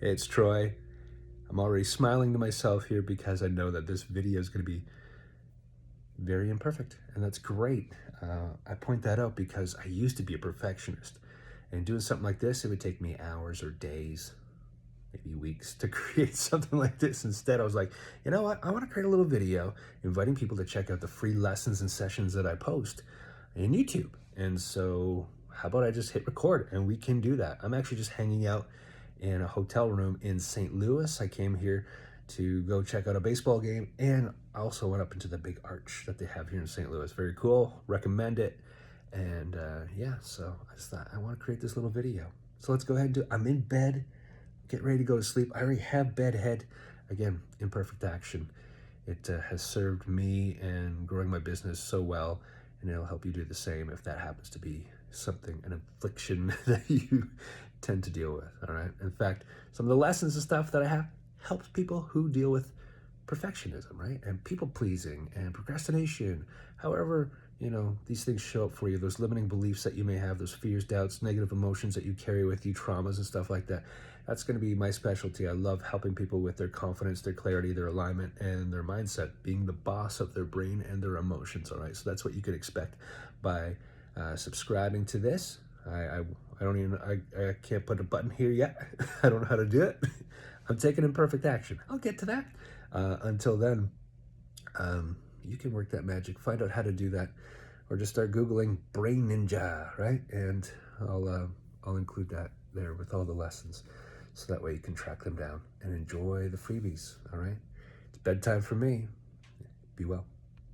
Hey, it's Troy. I'm already smiling to myself here because I know that this video is going to be very imperfect, and that's great. I point that out because I used to be a perfectionist, and doing something like this, it would take me hours or days, maybe weeks to create something like this. Instead, I was like, you know what? I want to create a little video inviting people to check out the free lessons and sessions that I post in YouTube. And so how about I just hit record and we can do that. I'm actually just hanging out in a hotel room in St. Louis. I came here to go check out a baseball game, and I also went up into the big arch that they have here in St. Louis. Very cool, recommend it. And yeah, so I just thought I want to create this little video. So let's go ahead and do it. I'm in bed, get ready to go to sleep. I already have bedhead. Again, imperfect action. It has served me and growing my business so well, and it'll help you do the same if that happens to be something, an affliction that you tend to deal with. All right. In fact, some of the lessons and stuff that I have helps people who deal with perfectionism, right? And people pleasing and procrastination. However, these things show up for you, those limiting beliefs that you may have, those fears, doubts, negative emotions that you carry with you, traumas and stuff like that. That's going to be my specialty. I love helping people with their confidence, their clarity, their alignment, and their mindset, being the boss of their brain and their emotions. All right. So that's what you could expect by subscribing to this. I don't even, I can't put a button here yet. I don't know how to do it. I'm taking imperfect action. I'll get to that. Until then, you can work that magic, find out how to do that, or just start Googling BrainNinja, right? And I'll include that there with all the lessons, so that way you can track them down and enjoy the freebies, all right? It's bedtime for me. Be well.